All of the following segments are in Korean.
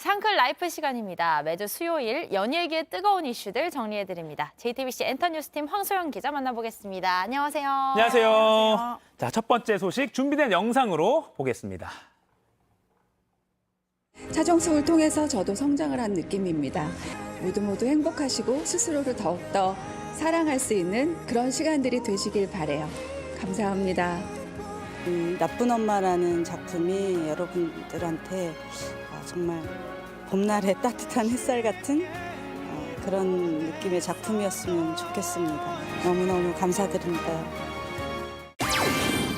샹클 라이프 시간입니다. 매주 수요일 연예계의 뜨거운 이슈들 정리해드립니다. JTBC 엔터뉴스팀 황소영 기자 만나보겠습니다. 안녕하세요. 안녕하세요. 자, 첫 번째 소식 준비된 영상으로 보겠습니다. 차정숙을 통해서 저도 성장을 한 느낌입니다. 모두 행복하시고 스스로를 더욱더 사랑할 수 있는 그런 시간들이 되시길 바라요. 감사합니다. 나쁜 엄마라는 작품이 여러분들한테 정말 봄날의 따뜻한 햇살 같은 그런 느낌의 작품이었으면 좋겠습니다. 너무너무 감사드립니다.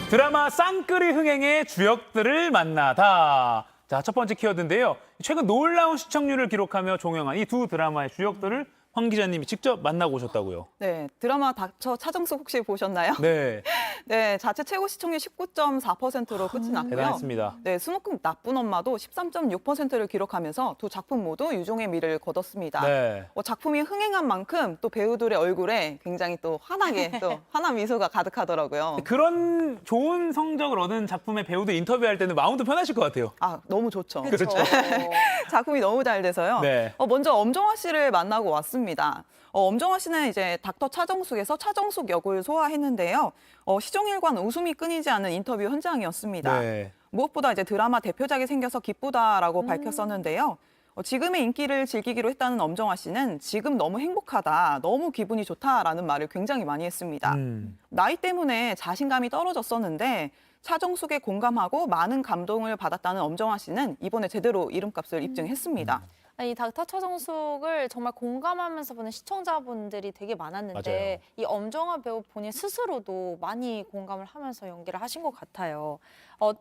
드라마 쌍끌이 흥행의 주역들을 만나다. 자, 첫 번째 키워드인데요. 최근 놀라운 시청률을 기록하며 종영한 이 두 드라마의 주역들을 황 기자님이 직접 만나고 오셨다고요. 네, 드라마 닥쳐 차정숙 혹시 보셨나요? 네, 네, 자체 최고 시청률 19.4%로 끝이 났고요. 대단했습니다. 네, 수목금 나쁜 엄마도 13.6%를 기록하면서 두 작품 모두 유종의 미를 거뒀습니다. 네. 작품이 흥행한 만큼 또 배우들의 얼굴에 굉장히 또 환하게 또 환한 미소가 가득하더라고요. 그런 좋은 성적을 얻은 작품의 배우들 인터뷰할 때는 마음도 편하실 것 같아요. 아, 너무 좋죠. 그렇죠. 작품이 너무 잘 돼서요. 네. 먼저 엄정화 씨를 만나고 왔습니다. 엄정화 씨는 이제 닥터 차정숙에서 차정숙 역을 소화했는데요. 시종일관 웃음이 끊이지 않는 인터뷰 현장이었습니다. 네. 무엇보다 이제 드라마 대표작이 생겨서 기쁘다라고 밝혔었는데요. 지금의 인기를 즐기기로 했다는 엄정화 씨는 지금 너무 행복하다, 너무 기분이 좋다라는 말을 굉장히 많이 했습니다. 나이 때문에 자신감이 떨어졌었는데 차정숙에 공감하고 많은 감동을 받았다는 엄정화 씨는 이번에 제대로 이름값을 입증했습니다. 이 닥터 차정숙을 정말 공감하면서 보는 시청자분들이 되게 많았는데 맞아요. 이 엄정화 배우 본인 스스로도 많이 공감을 하면서 연기를 하신 것 같아요.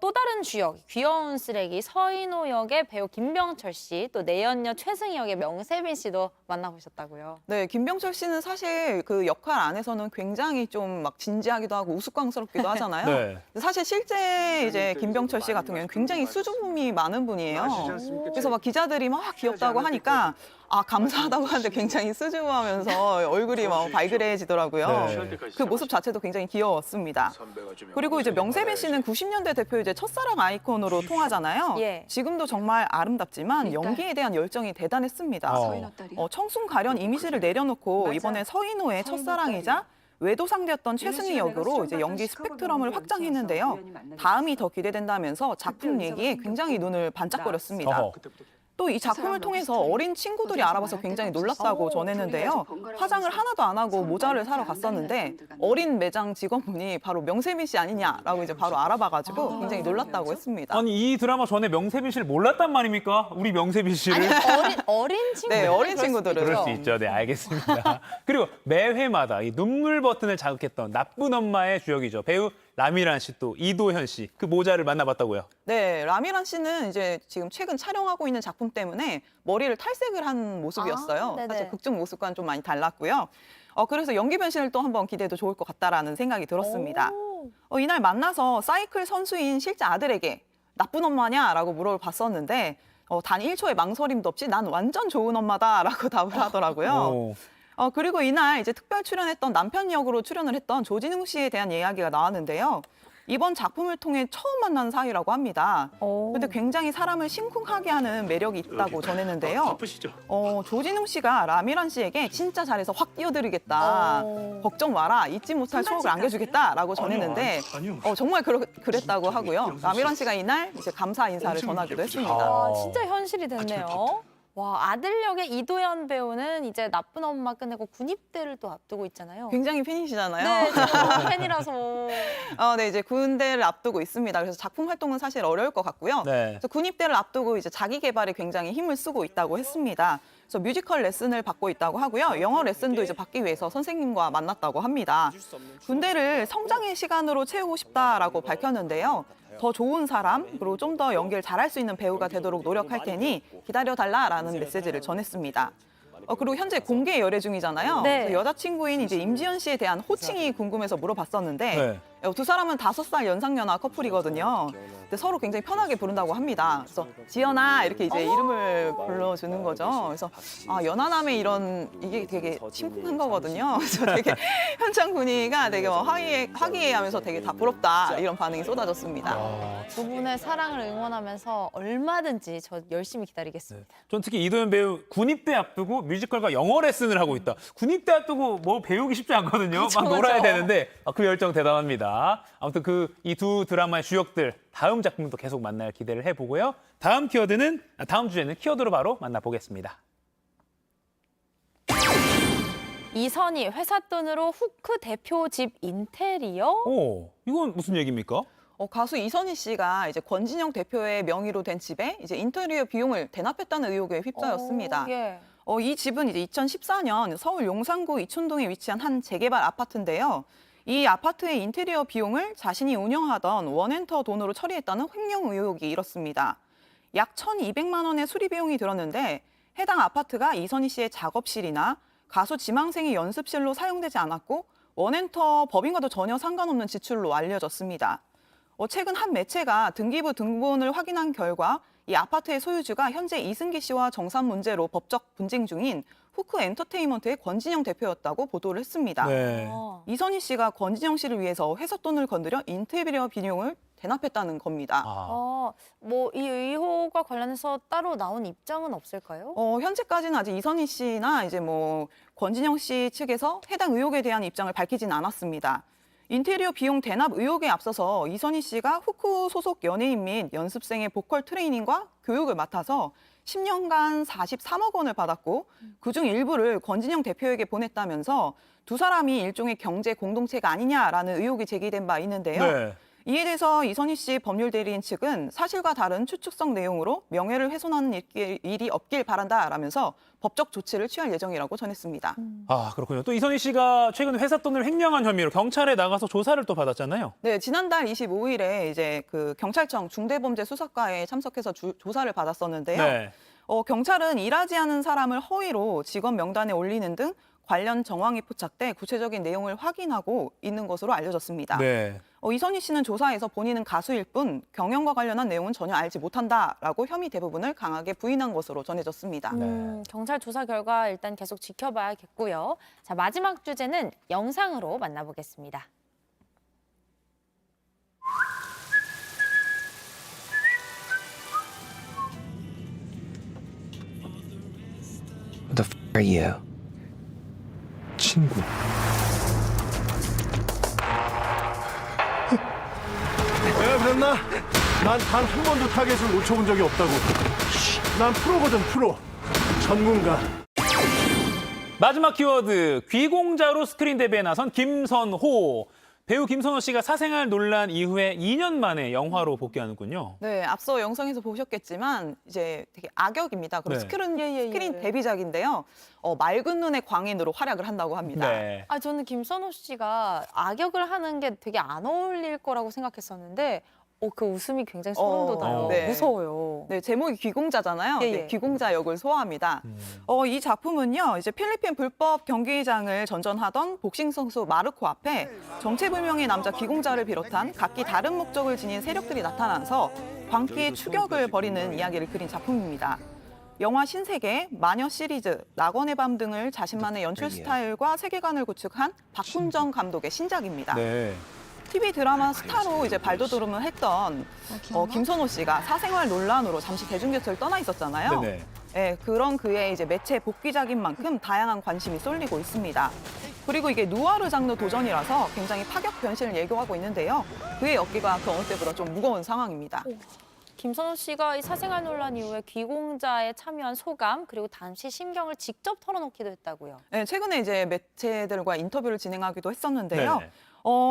또 다른 주역, 귀여운 쓰레기 서인호 역의 배우 김병철 씨, 또 내연녀 최승희 역의 명세빈 씨도 만나보셨다고요. 네, 김병철 씨는 사실 그 역할 안에서는 굉장히 좀 막 진지하기도 하고 우스꽝스럽기도 하잖아요. 네. 사실 실제 이제 김병철 씨 같은 경우는 굉장히 수줍음이 많은 분이에요. 그래서 막 기자들이 막 귀엽다고 하니까 감사하다고 하는데 굉장히 수줍어하면서 얼굴이 막 발그레해지더라고요. 네. 그 모습 자체도 굉장히 귀여웠습니다. 그리고 이제 명세빈 씨는 90년대 대표 이제 첫사랑 아이콘으로 통하잖아요. 예. 지금도 정말 아름답지만 연기에 대한 열정이 대단했습니다. 청순 가련 이미지를 내려놓고 이번에 서인호의 첫사랑이자 외도 상대였던 최승희 역으로 이제 연기 스펙트럼을 확장했는데요. 다음이 더 기대된다면서 작품 얘기에 굉장히 눈을 반짝거렸습니다. 어허. 또 이 작품을 통해서 어린 친구들이 알아봐서 굉장히 놀랐다고 전했는데요. 화장을 하나도 안 하고 모자를 사러 갔었는데 어린 매장 직원분이 바로 명세빈 씨 아니냐라고 이제 바로 알아봐가지고 굉장히 놀랐다고 했습니다. 아니, 이 드라마 전에 명세빈 씨를 몰랐단 말입니까? 우리 명세빈 씨를. 어린 친구들. 네, 어린 친구들은. 그럴 수 있죠. 네, 알겠습니다. 그리고 매회마다 이 눈물 버튼을 자극했던 나쁜 엄마의 주역이죠. 배우 라미란 씨 또 이도현 씨. 그 모자를 만나봤다고요. 네, 라미란 씨는 이제 지금 최근 촬영하고 있는 작품 때문에 머리를 탈색을 한 모습이었어요. 네네. 사실 극중 모습과는 좀 많이 달랐고요. 그래서 연기 변신을 또 한번 기대해도 좋을 것 같다라는 생각이 들었습니다. 이날 만나서 사이클 선수인 실제 아들에게 나쁜 엄마냐라고 물어봤었는데 단 1초의 망설임도 없이 난 완전 좋은 엄마다라고 답을 하더라고요. 오. 그리고 이날 이제 특별 출연했던 남편 역으로 출연을 했던 조진웅 씨에 대한 이야기가 나왔는데요. 이번 작품을 통해 처음 만난 사이라고 합니다. 근데 굉장히 사람을 심쿵하게 하는 매력이 있다고 전했는데요. 바쁘시죠? 조진웅 씨가 라미란 씨에게 진짜 잘해서 확 띄워드리겠다. 걱정 마라. 잊지 못할 추억을 안겨주겠다라고 전했는데 아니요. 정말 그랬다고 하고요. 라미란 씨가 이날 이제 감사 인사를 전하기도 했습니다. 와, 진짜 현실이 됐네요. 와, 아들 역의 이도현 배우는 이제 나쁜 엄마 끝내고 군입대를 또 앞두고 있잖아요. 굉장히 팬이시잖아요. 네, 제가 너무 팬이라서. 네, 이제 군대를 앞두고 있습니다. 그래서 작품 활동은 사실 어려울 것 같고요. 네. 그래서 군입대를 앞두고 이제 자기 개발에 굉장히 힘을 쓰고 있다고 했습니다. 그래서 뮤지컬 레슨을 받고 있다고 하고요. 영어 레슨도 이제 받기 위해서 선생님과 만났다고 합니다. 군대를 성장의 시간으로 채우고 싶다라고 밝혔는데요. 더 좋은 사람, 그리고 좀 더 연기를 잘할 수 있는 배우가 되도록 노력할 테니 기다려달라라는 메시지를 전했습니다. 그리고 현재 공개 열애 중이잖아요. 네. 그래서 여자친구인 이제 임지연 씨에 대한 호칭이 궁금해서 물어봤었는데 네. 두 사람은 5살 연상연하 커플이거든요. 근데 서로 굉장히 편하게 부른다고 합니다. 그래서 지연아 이렇게 이제 이름을 불러주는 거죠. 그래서 연하남의 이게 되게 심쿵한 거거든요. 그래서 되게 현장 분위기가 되게 막 화기애애하면서 되게 다 부럽다 이런 반응이 쏟아졌습니다. 두 분의 사랑을 응원하면서 얼마든지 저 열심히 기다리겠습니다. 전 특히 이도현 배우 군입대 앞두고 뮤지컬과 영어 레슨을 하고 있다. 군입대 앞두고 뭐 배우기 쉽지 않거든요. 막 놀아야 되는데 그 열정 대단합니다. 아무튼 이 두 드라마의 주역들 다음 작품도 계속 만날 기대를 해보고요. 다음 주제는 키워드로 바로 만나보겠습니다. 이선희 회사 돈으로 후크 대표 집 인테리어? 오, 이건 무슨 얘기입니까? 가수 이선희 씨가 이제 권진영 대표의 명의로 된 집에 이제 인테리어 비용을 대납했다는 의혹에 휩싸였습니다. 예. 이 집은 이제 2014년 서울 용산구 이촌동에 위치한 한 재개발 아파트인데요. 이 아파트의 인테리어 비용을 자신이 운영하던 원엔터 돈으로 처리했다는 횡령 의혹이 일었습니다. 약 1,200만 원의 수리 비용이 들었는데 해당 아파트가 이선희 씨의 작업실이나 가수 지망생의 연습실로 사용되지 않았고 원엔터 법인과도 전혀 상관없는 지출로 알려졌습니다. 최근 한 매체가 등기부 등본을 확인한 결과 이 아파트의 소유주가 현재 이승기 씨와 정산 문제로 법적 분쟁 중인 후크 엔터테인먼트의 권진영 대표였다고 보도를 했습니다. 네. 이선희 씨가 권진영 씨를 위해서 회사 돈을 건드려 인테리어 비용을 대납했다는 겁니다. 뭐 이 의혹과 관련해서 따로 나온 입장은 없을까요? 현재까지는 아직 이선희 씨나 이제 뭐 권진영 씨 측에서 해당 의혹에 대한 입장을 밝히진 않았습니다. 인테리어 비용 대납 의혹에 앞서서 이선희 씨가 후크 소속 연예인 및 연습생의 보컬 트레이닝과 교육을 맡아서 10년간 43억 원을 받았고 그중 일부를 권진영 대표에게 보냈다면서 두 사람이 일종의 경제 공동체가 아니냐라는 의혹이 제기된 바 있는데요. 네. 이에 대해서 이선희 씨 법률 대리인 측은 사실과 다른 추측성 내용으로 명예를 훼손하는 일이 없길 바란다라면서 법적 조치를 취할 예정이라고 전했습니다. 그렇군요. 또 이선희 씨가 최근 회사 돈을 횡령한 혐의로 경찰에 나가서 조사를 또 받았잖아요. 네, 지난달 25일에 이제 그 경찰청 중대범죄수사과에 참석해서 조사를 받았었는데요. 네. 경찰은 일하지 않은 사람을 허위로 직원 명단에 올리는 등 관련 정황이 포착돼 구체적인 내용을 확인하고 있는 것으로 알려졌습니다. 네. 이선희 씨는 조사에서 본인은 가수일 뿐 경영과 관련한 내용은 전혀 알지 못한다라고 혐의 대부분을 강하게 부인한 것으로 전해졌습니다. 경찰 조사 결과 일단 계속 지켜봐야겠고요. 자, 마지막 주제는 영상으로 만나보겠습니다. Who the f are you? 친구. 내가 그랬나? 난 단 한 번도 타겟을 놓쳐본 적이 없다고. 난 프로거든, 프로. 전문가. 마지막 키워드, 귀공자로 스크린 데뷔에 나선 김선호. 배우 김선호 씨가 사생활 논란 이후에 2년 만에 영화로 복귀하는군요. 네, 앞서 영상에서 보셨겠지만 이제 되게 악역입니다. 그리고 네. 스크린 데뷔작인데요. 맑은 눈의 광인으로 활약을 한다고 합니다. 네. 저는 김선호 씨가 악역을 하는 게 되게 안 어울릴 거라고 생각했었는데 그 웃음이 굉장히 소름 돋아요. 네. 무서워요. 네, 제목이 귀공자잖아요. 예, 예. 네, 귀공자 역을 소화합니다. 이 작품은요, 이제 필리핀 불법 경기장을 전전하던 복싱 선수 마르코 앞에 정체불명의 남자 귀공자를 비롯한 각기 다른 목적을 지닌 세력들이 나타나서 광기의 추격을 벌이는 이야기를 그린 작품입니다. 영화 신세계, 마녀 시리즈, 낙원의 밤 등을 자신만의 연출 스타일과 세계관을 구축한 박훈정 감독의 신작입니다. 네. TV 드라마 스타로 이제 발돋움을 했던 김선호 씨가 사생활 논란으로 잠시 대중곁을 떠나 있었잖아요. 네네. 네, 그런 그의 이제 매체 복귀작인 만큼 다양한 관심이 쏠리고 있습니다. 그리고 이게 누아르 장르 도전이라서 굉장히 파격 변신을 예고하고 있는데요. 그의 어깨가 그 어느 때보다 좀 무거운 상황입니다. 김선호 씨가 이 사생활 논란 이후에 귀공자에 참여한 소감 그리고 당시 심경을 직접 털어놓기도 했다고요. 네, 최근에 이제 매체들과 인터뷰를 진행하기도 했었는데요. 네.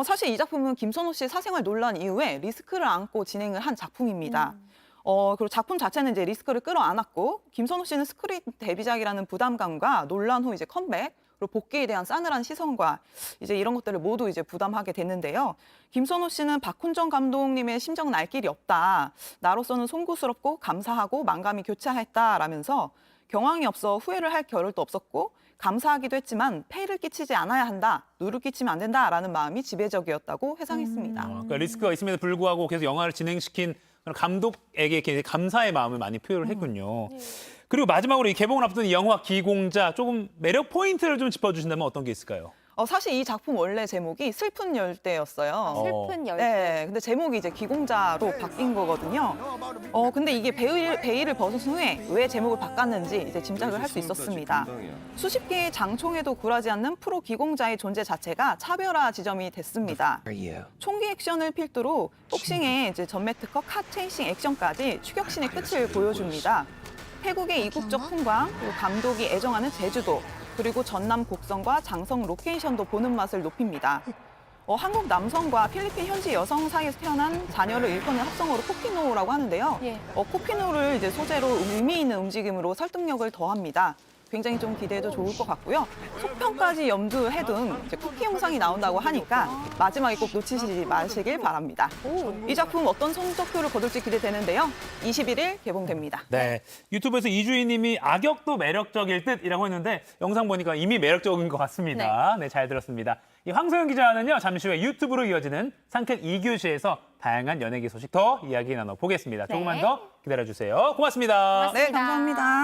사실 이 작품은 김선호 씨의 사생활 논란 이후에 리스크를 안고 진행을 한 작품입니다. 그리고 작품 자체는 이제 리스크를 끌어안았고 김선호 씨는 스크린 데뷔작이라는 부담감과 논란 후 이제 컴백 그리고 복귀에 대한 싸늘한 시선과 이제 이런 것들을 모두 이제 부담하게 됐는데요. 김선호 씨는 박훈정 감독님의 심정은 알 길이 없다. 나로서는 송구스럽고 감사하고 만감이 교차했다라면서 경황이 없어 후회를 할 겨를도 없었고 감사하기도 했지만 폐를 끼치지 않아야 한다, 누를 끼치면 안 된다라는 마음이 지배적이었다고 회상했습니다. 그러니까 리스크가 있음에도 불구하고 계속 영화를 진행시킨 그런 감독에게 이렇게 감사의 마음을 많이 표현을 했군요. 그리고 마지막으로 이 개봉을 앞둔 이 영화 기공자 조금 매력 포인트를 좀 짚어주신다면 어떤 게 있을까요? 사실 이 작품 원래 제목이 슬픈 열대였어요. 슬픈 열대. 네, 근데 제목이 이제 기공자로 바뀐 거거든요. 근데 이게 베일을 벗은 후에 왜 제목을 바꿨는지 이제 짐작을 할 수 있었습니다. 수십 개의 장총에도 굴하지 않는 프로 기공자의 존재 자체가 차별화 지점이 됐습니다. Are you? 총기 액션을 필두로 복싱의 이제 전매 특허 카 체이싱 액션까지 추격신의 끝을 보여줍니다. 태국의 이국적 풍광, 그리고 감독이 애정하는 제주도, 그리고 전남 곡성과 장성 로케이션도 보는 맛을 높입니다. 한국 남성과 필리핀 현지 여성 사이에서 태어난 자녀를 일컫는 합성어로 코피노라고 하는데요. 예. 코피노를 이제 소재로 의미 있는 움직임으로 설득력을 더합니다. 굉장히 좀 기대해도 좋을 것 같고요. 속편까지 염두해 둔 이제 쿠키 영상이 나온다고 하니까 마지막에 꼭 놓치시지 마시길 바랍니다. 이 작품 어떤 성적표를 거둘지 기대되는데요. 21일 개봉됩니다. 네, 유튜브에서 이주희님이 악역도 매력적일 듯이라고 했는데 영상 보니까 이미 매력적인 것 같습니다. 네, 잘 들었습니다. 이 황소영 기자는요, 잠시 후에 유튜브로 이어지는 상쾌 2교시에서 다양한 연예계 소식 더 이야기 나눠보겠습니다. 조금만 네. 더 기다려주세요. 고맙습니다. 네, 감사합니다.